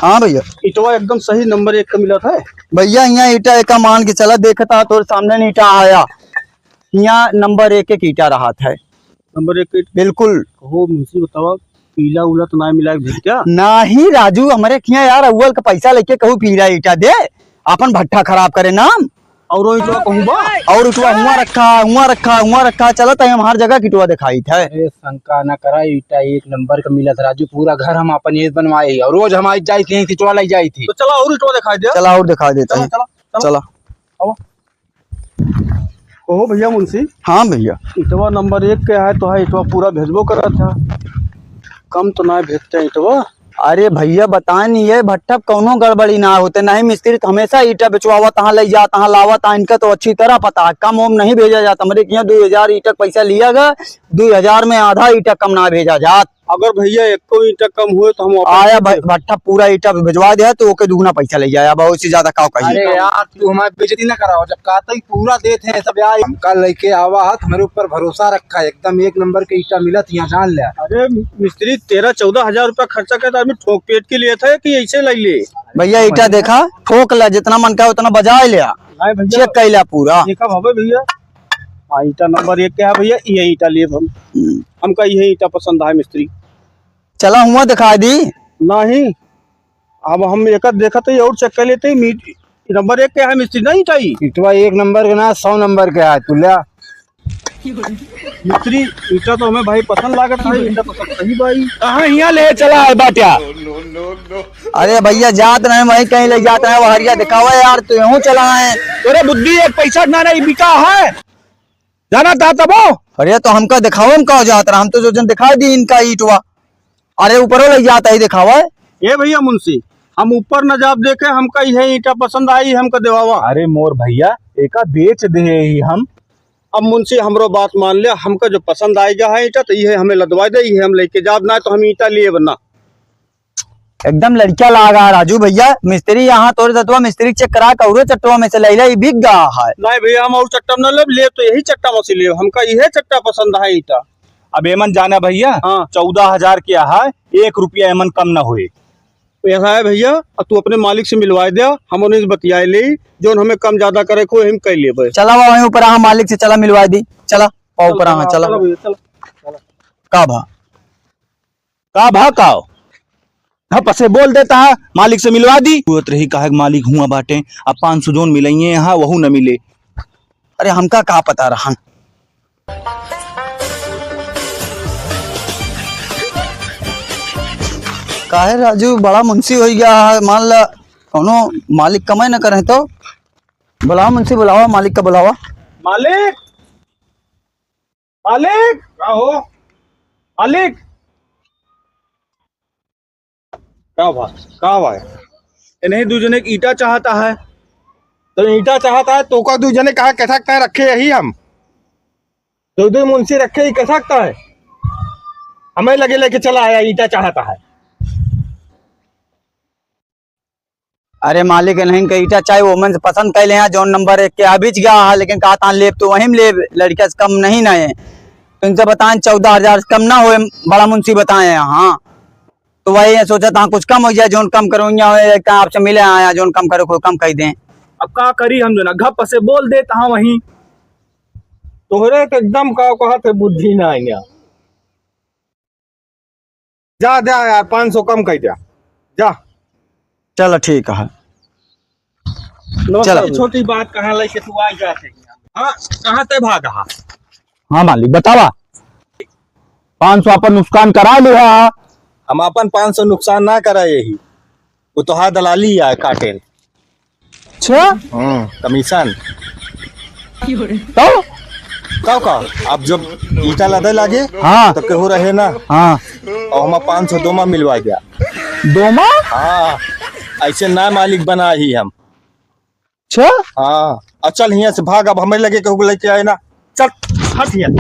हाँ भैया, ईटवा एकदम सही नंबर 1 का मिला था भैया यहाँ ईटा एक मान के चला, देखता तो सामने ईटा आया, यहाँ नंबर 1 एक ईटा रहा था। नंबर 1 बिल्कुल। हो मुझे बतावा, पीला उला तो ना मिला भेज क्या? नहीं राजू, हमारे यहाँ यार अव्वल का पैसा लेके कहूँ पीला ईटा दे, अपन भट्ठा खराब करे नाम। और ईटवा कहूँ बा और ईटवा हुआ रखा चला था, हम हर जगह कीटवा दिखाई था। अरे शंका न करा, ईटा 1 नंबर का मिला था राजू, पूरा घर हम अपन ये बनवाए और रोज हम आई जाई थी ईटवा लाई जाई थी। तो चला और ईटवा दिखाई दे। चला और दिखा देता है। चला कहो भैया मुंशी। हाँ भैया, ईटवा नंबर 1 के है तो है, ईटवा पूरा भेजबो करा था, कम तो ना भेजते ईटवा। अरे भैया बता नहीं है, भट्ठा कोनो गड़बड़ी ना होते, नहीं मिस्त्री तो हमेशा ईटा बेचवावा, तहाँ ले जा तहाँ लावा, तहाँ इनका तो अच्छी तरह पता है, कम ओम नहीं भेजा जाता। हमारे यहाँ 2000 ईटा पैसा लिया गया, 2000 में आधा ईटा कम ना भेजा जात। अगर भैया 1 ईटा कम हुए तो हम आया भट्ठा पूरा ईटा भिजवा दिया तो ओके दुगना पैसा ले जाया, बहुत से ज्यादा काव कही। अरे यार तू हमारी बेइज्जती ना कराओ, जब कहता ही पूरा देते हैं सब यार, हम कल लेके आवा हाथ, हमारे ऊपर भरोसा रखा है, एकदम 1 नंबर के ईटा मिला यहाँ जान ले। अरे मिस्त्री 13-14 हजार रुपया खर्चा करता, आदमी ठोक पेट के लिए था कि ऐसे ले ले? भैया ईटा देखा, ठोक ला, जितना मन का उतना बजा लिया, चेक कर लिया पूरा। देखा भावे भैया, हाँ ईटा नंबर 1 क्या है भैया, ये ईटा लिए हमका ये ईटा पसंद है मिस्त्री। चला हुआ दिखा दी नहीं, अब हम एक देखा तो और चेक कर लेते नंबर 1 क्या है मिस्त्री, नहीं ईटा ईटवा 1 नंबर के ना 100 नंबर के है, तू ले मिस्त्री। ईटा तो हमें भाई पसंद लागत है, ईटा पसंद सही भाई। कहाँ यहाँ ले चला है बाटिया? अरे भैया जात नहीं, वही कहीं ले जाता है, वो हरिया दिखावा यार, तू यूं चला है। तेरे बुद्धि 1 पैसा ना नहीं बिका है, जाना था तब। अरे तो हमका दिखावा, हम कहा जाता, हम तो जो जन दिखा दी इनका ईटवा, अरे ऊपर ले जाता ही दिखावा है। ये भैया मुंशी, हम ऊपर न जाब देखे, हमका यह ईटा पसंद आई, हमका देवावा। अरे मोर भैया एक बेच दे ही हम। अब मुंशी हमरो बात मान लिया, हमका जो पसंद आएगा है ईटा तो ये हमें लदवा दे, ये हम लेके जाब, ना तो हम ईटा लिए बना। एकदम लड़किया लागा राजू भैया, मिस्त्री यहाँ तोड़ दतवा, मिस्त्री चेक करा कौरे चट्टवा में से लैला बिक गया है। नहीं भैया, हम और चट्टा न ले तो यही चट्टा मसी ले, हमका यह चट्टा पसंद है ईटा। अब एमन जाना भैया, हाँ 14,000 क्या है, 1 रुपया एमन कम न हुए। ऐसा है भैया, अब तू अपने मालिक से मिलवा दे, हम उन्हें बतियाए ले, जो हमें कम ज्यादा करे को हम कर ले। चला वहीं ऊपर आ, मालिक से चला मिलवा दी, चला ऊपर आ, चला का भा हाँ पसे बोल देता है, मालिक से मिलवा दी। हुआ रही कहा मालिक हुआ बाटे, अब 500 जोन मिलेंगे यहाँ, वहू न मिले। अरे हमका का पता रहा। काहे राजू बड़ा मुंशी हो गया है, मान ला कोनो मालिक कमाई न करे तो बुलावा, मुंशी बुलावा, मालिक का बुलावा। मालिक, मालिक क्या हो मालिक? क्या भाई इन्हें दूजने की ईटा चाहता है, तो ईटा चाहता है तो का दूजने कहा कह सकता है, रखे यही हम दो मुंशी रखे ही कह सकता है, हमें लगे लेके चला आया, ईटा चाहता है। अरे मालिक नहीं का ईटा चाहे वो मन से पसंद कर ले, जोन नंबर 1 के बीच गया है, लेकिन कहा लेब तो वहीं लेब, लड़किया से कम नहीं ना है, तो इनसे बताएं 14,000 से कम ना हो, बड़ा मुंशी बताए यहाँ, तो वही सोचा था कुछ कम हो जाए, जोन कम करो आपसे मिले आया, जोन कम करो कोई कम कह दें। अब का करी हम जो ना, घप से बोल देता हाँ वहीं। तोहरे तो एकदम कहा थे बुद्धि ना आएंगे, जा दे यार 500 कम कह दिया, जा। चलो ठीक है, चलो छोटी बात कहाँ लेके तू आ जाते? हाँ कहाँ ते भागा? हाँ मालिक बतावा, 500 अपन नुकसान करा लिया। हम अपन 500 नुकसान ना करा, यही वो तो हाथ दलाली है काटे। अच्छा कमीशन तो का अब जब ईटा लदे लागे, हाँ तो केहू रहे ना, हाँ और हम 500 दोमा मिलवा गया। दोमा? हाँ ऐसे ना मालिक बना ही हम। अच्छा हाँ चल यहाँ से भाग, अब हमें लगे कहूँ लेके आए ना, चल हट यहाँ।